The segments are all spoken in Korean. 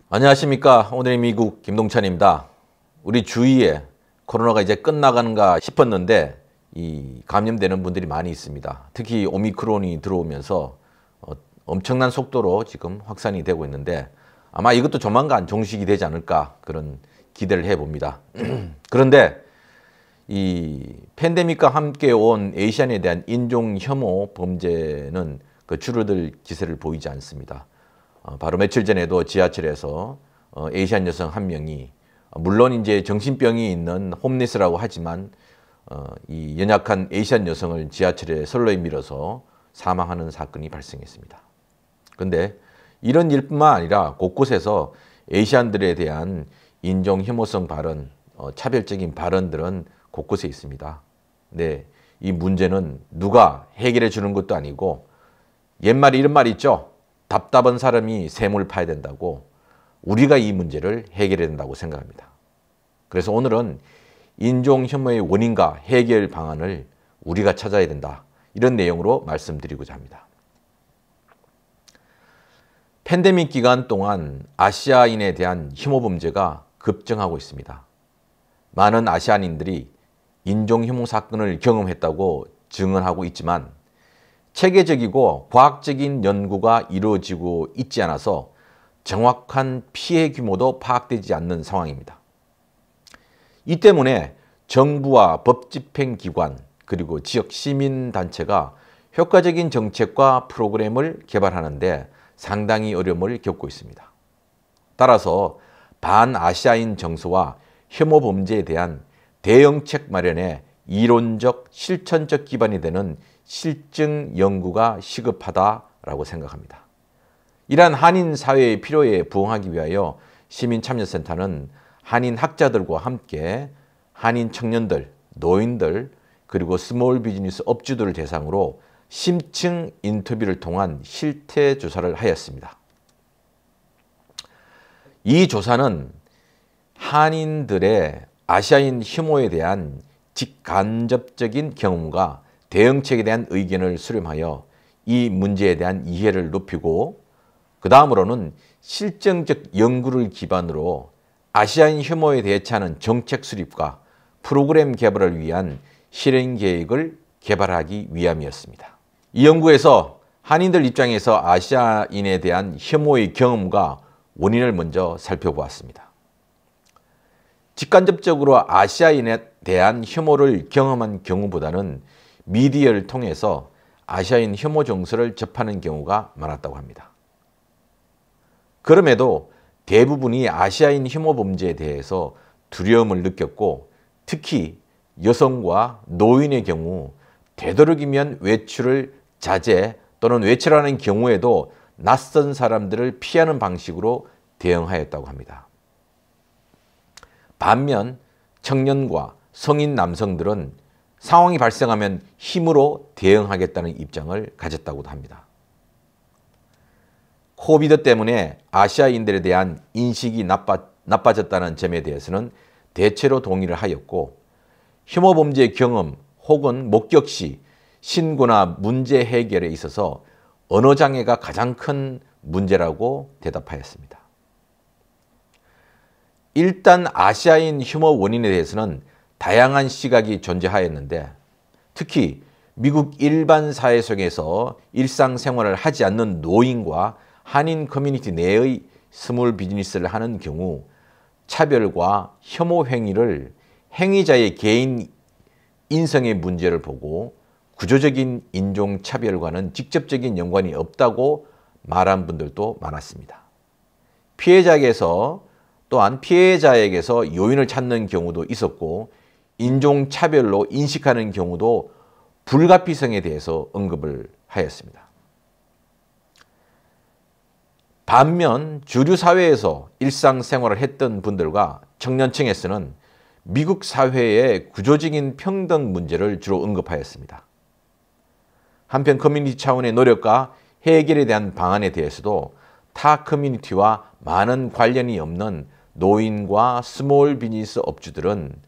안녕하십니까. 오늘의 미국 김동찬입니다. 우리 주위에 코로나가 이제 끝나가는가 싶었는데 감염되는 분들이 많이 있습니다. 특히 오미크론이 들어오면서 엄청난 속도로 지금 확산이 되고 있는데 아마 이것도 조만간 종식이 되지 않을까 그런 기대를 해봅니다. 그런데 이 팬데믹과 함께 온 아시안에 대한 인종 혐오 범죄는 그 줄어들 기세를 보이지 않습니다. 바로 며칠 전에도 지하철에서 아시안 여성 한 명이 물론 이제 정신병이 있는 홈리스라고 하지만 이 연약한 아시안 여성을 지하철에 선로에 밀어서 사망하는 사건이 발생했습니다. 그런데 이런 일뿐만 아니라 곳곳에서 아시안들에 대한 인종 혐오성 발언, 차별적인 발언들은 곳곳에 있습니다. 네, 이 문제는 누가 해결해 주는 것도 아니고 옛말에 이런 말이 있죠. 답답한 사람이 샘을 파야 된다고 우리가 이 문제를 해결해야 된다고 생각합니다. 그래서 오늘은 인종 혐오의 원인과 해결 방안을 우리가 찾아야 된다. 이런 내용으로 말씀드리고자 합니다. 팬데믹 기간 동안 아시아인에 대한 혐오 범죄가 급증하고 있습니다. 많은 아시아인들이 인종 혐오 사건을 경험했다고 증언하고 있지만 체계적이고 과학적인 연구가 이루어지고 있지 않아서 정확한 피해 규모도 파악되지 않는 상황입니다. 이 때문에 정부와 법집행기관 그리고 지역 시민단체가 효과적인 정책과 프로그램을 개발하는데 상당히 어려움을 겪고 있습니다. 따라서 반아시아인 정서와 혐오 범죄에 대한 대응책 마련에 이론적, 실천적 기반이 되는 실증 연구가 시급하다라고 생각합니다. 이러한 한인 사회의 필요에 부응하기 위하여 시민참여센터는 한인 학자들과 함께 한인 청년들, 노인들, 그리고 스몰 비즈니스 업주들을 대상으로 심층 인터뷰를 통한 실태 조사를 하였습니다. 이 조사는 한인들의 아시아인 혐오에 대한 직간접적인 경험과 대응책에 대한 의견을 수렴하여 이 문제에 대한 이해를 높이고 그 다음으로는 실증적 연구를 기반으로 아시아인 혐오에 대처하는 정책 수립과 프로그램 개발을 위한 실행 계획을 개발하기 위함이었습니다. 이 연구에서 한인들 입장에서 아시아인에 대한 혐오의 경험과 원인을 먼저 살펴보았습니다. 직간접적으로 아시아인에 대한 혐오를 경험한 경우보다는 미디어를 통해서 아시아인 혐오 정서를 접하는 경우가 많았다고 합니다. 그럼에도 대부분이 아시아인 혐오 범죄에 대해서 두려움을 느꼈고 특히 여성과 노인의 경우 되도록이면 외출을 자제 또는 외출하는 경우에도 낯선 사람들을 피하는 방식으로 대응하였다고 합니다. 반면 청년과 성인 남성들은 상황이 발생하면 힘으로 대응하겠다는 입장을 가졌다고도 합니다. 코비드 때문에 아시아인들에 대한 인식이 나빠졌다는 점에 대해서는 대체로 동의를 하였고 혐오 범죄 경험 혹은 목격 시 신고나 문제 해결에 있어서 언어 장애가 가장 큰 문제라고 대답하였습니다. 일단 아시아인 혐오 원인에 대해서는 다양한 시각이 존재하였는데 특히 미국 일반 사회 속에서 일상생활을 하지 않는 노인과 한인 커뮤니티 내의 스몰 비즈니스를 하는 경우 차별과 혐오 행위를 행위자의 개인 인성의 문제를 보고 구조적인 인종차별과는 직접적인 연관이 없다고 말한 분들도 많았습니다. 또한 피해자에게서 요인을 찾는 경우도 있었고 인종차별로 인식하는 경우도 불가피성에 대해서 언급을 하였습니다. 반면 주류 사회에서 일상생활을 했던 분들과 청년층에서는 미국 사회의 구조적인 평등 문제를 주로 언급하였습니다. 한편 커뮤니티 차원의 노력과 해결에 대한 방안에 대해서도 타 커뮤니티와 많은 관련이 없는 노인과 스몰 비즈니스 업주들은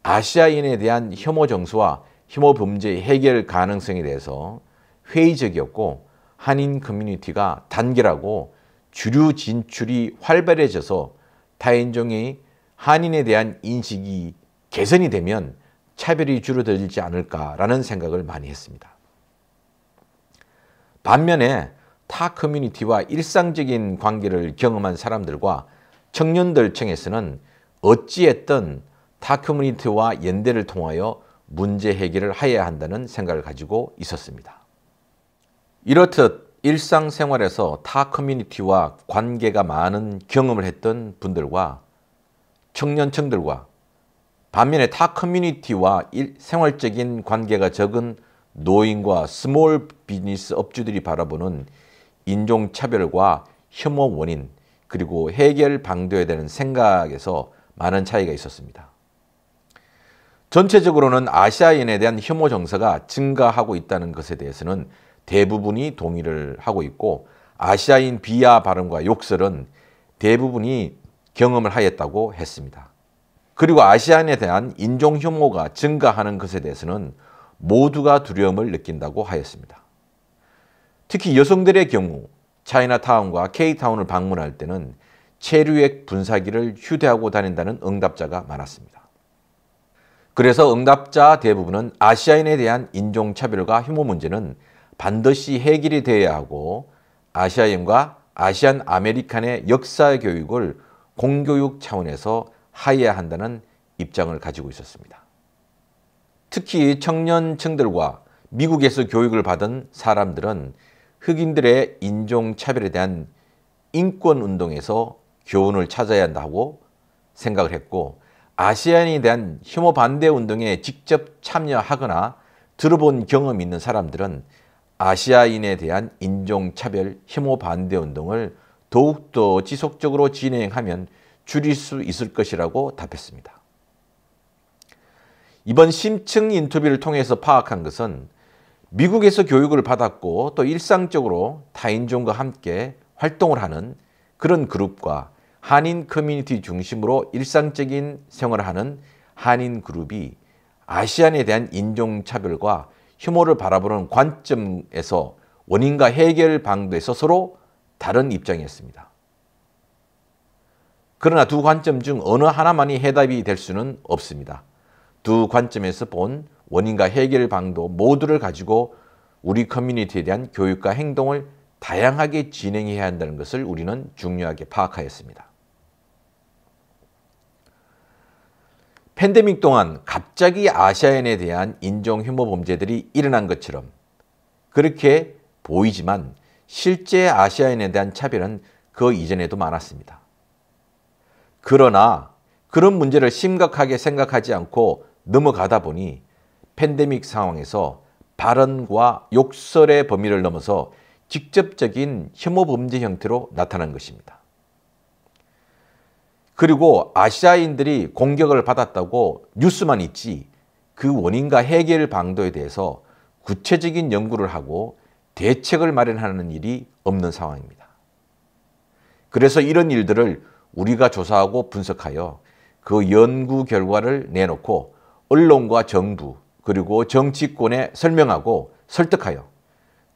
아시아인에 대한 혐오 정서와 혐오 범죄의 해결 가능성에 대해서 회의적이었고 한인 커뮤니티가 단결하고 주류 진출이 활발해져서 타인종의 한인에 대한 인식이 개선이 되면 차별이 줄어들지 않을까라는 생각을 많이 했습니다. 반면에 타 커뮤니티와 일상적인 관계를 경험한 사람들과 청년들 층에서는 어찌했든 타 커뮤니티와 연대를 통하여 문제 해결을 해야 한다는 생각을 가지고 있었습니다. 이렇듯 일상생활에서 타 커뮤니티와 관계가 많은 경험을 했던 분들과 청년층들과 반면에 타 커뮤니티와 생활적인 관계가 적은 노인과 스몰 비즈니스 업주들이 바라보는 인종차별과 혐오 원인 그리고 해결 방도에 대한 생각에서 많은 차이가 있었습니다. 전체적으로는 아시아인에 대한 혐오 정서가 증가하고 있다는 것에 대해서는 대부분이 동의를 하고 있고 아시아인 비하 발언과 욕설은 대부분이 경험을 하였다고 했습니다. 그리고 아시아인에 대한 인종 혐오가 증가하는 것에 대해서는 모두가 두려움을 느낀다고 하였습니다. 특히 여성들의 경우 차이나타운과 K타운을 방문할 때는 체류액 분사기를 휴대하고 다닌다는 응답자가 많았습니다. 그래서 응답자 대부분은 아시아인에 대한 인종차별과 혐오 문제는 반드시 해결이 되어야 하고 아시아인과 아시안 아메리칸의 역사 교육을 공교육 차원에서 해야 한다는 입장을 가지고 있었습니다. 특히 청년층들과 미국에서 교육을 받은 사람들은 흑인들의 인종차별에 대한 인권운동에서 교훈을 찾아야 한다고 생각을 했고 아시안에 대한 혐오 반대 운동에 직접 참여하거나 들어본 경험이 있는 사람들은 아시아인에 대한 인종차별 혐오 반대 운동을 더욱더 지속적으로 진행하면 줄일 수 있을 것이라고 답했습니다. 이번 심층 인터뷰를 통해서 파악한 것은 미국에서 교육을 받았고 또 일상적으로 타인종과 함께 활동을 하는 그런 그룹과 한인 커뮤니티 중심으로 일상적인 생활을 하는 한인 그룹이 아시안에 대한 인종차별과 혐오를 바라보는 관점에서 원인과 해결 방도에서 서로 다른 입장이었습니다. 그러나 두 관점 중 어느 하나만이 해답이 될 수는 없습니다. 두 관점에서 본 원인과 해결 방도 모두를 가지고 우리 커뮤니티에 대한 교육과 행동을 다양하게 진행해야 한다는 것을 우리는 중요하게 파악하였습니다. 팬데믹 동안 갑자기 아시아인에 대한 인종 혐오 범죄들이 일어난 것처럼 그렇게 보이지만 실제 아시아인에 대한 차별은 그 이전에도 많았습니다. 그러나 그런 문제를 심각하게 생각하지 않고 넘어가다 보니 팬데믹 상황에서 발언과 욕설의 범위를 넘어서 직접적인 혐오 범죄 형태로 나타난 것입니다. 그리고 아시아인들이 공격을 받았다고 뉴스만 있지 그 원인과 해결 방도에 대해서 구체적인 연구를 하고 대책을 마련하는 일이 없는 상황입니다. 그래서 이런 일들을 우리가 조사하고 분석하여 그 연구 결과를 내놓고 언론과 정부 그리고 정치권에 설명하고 설득하여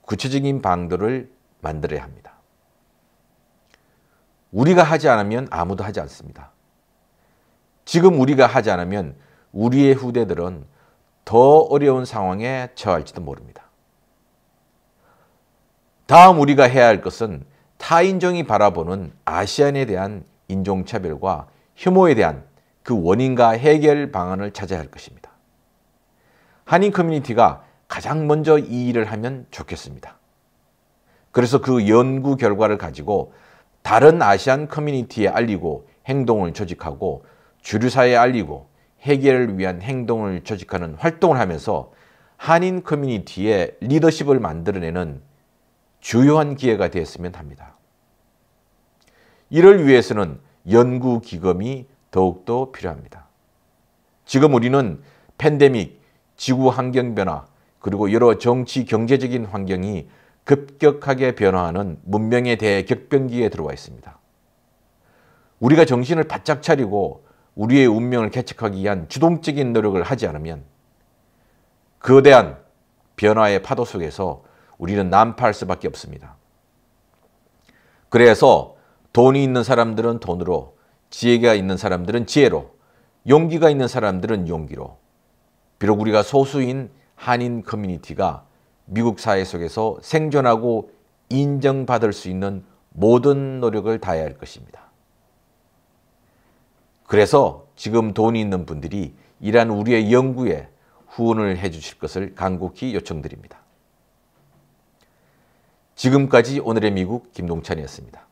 구체적인 방도를 만들어야 합니다. 우리가 하지 않으면 아무도 하지 않습니다. 지금 우리가 하지 않으면 우리의 후대들은 더 어려운 상황에 처할지도 모릅니다. 다음 우리가 해야 할 것은 타인종이 바라보는 아시안에 대한 인종차별과 혐오에 대한 그 원인과 해결 방안을 찾아야 할 것입니다. 한인 커뮤니티가 가장 먼저 이 일을 하면 좋겠습니다. 그래서 그 연구 결과를 가지고 다른 아시안 커뮤니티에 알리고 행동을 조직하고 주류사회에 알리고 해결을 위한 행동을 조직하는 활동을 하면서 한인 커뮤니티의 리더십을 만들어내는 주요한 기회가 되었으면 합니다. 이를 위해서는 연구기금이 더욱더 필요합니다. 지금 우리는 팬데믹, 지구 환경 변화, 그리고 여러 정치, 경제적인 환경이 급격하게 변화하는 문명의 대격변기에 들어와 있습니다. 우리가 정신을 바짝 차리고 우리의 운명을 개척하기 위한 주동적인 노력을 하지 않으면 거대한 변화의 파도 속에서 우리는 난파할 수밖에 없습니다. 그래서 돈이 있는 사람들은 돈으로, 지혜가 있는 사람들은 지혜로, 용기가 있는 사람들은 용기로, 비록 우리가 소수인 한인 커뮤니티가 미국 사회 속에서 생존하고 인정받을 수 있는 모든 노력을 다해야 할 것입니다. 그래서 지금 돈이 있는 분들이 이러한 우리의 연구에 후원을 해 주실 것을 간곡히 요청드립니다. 지금까지 오늘의 미국 김동찬이었습니다.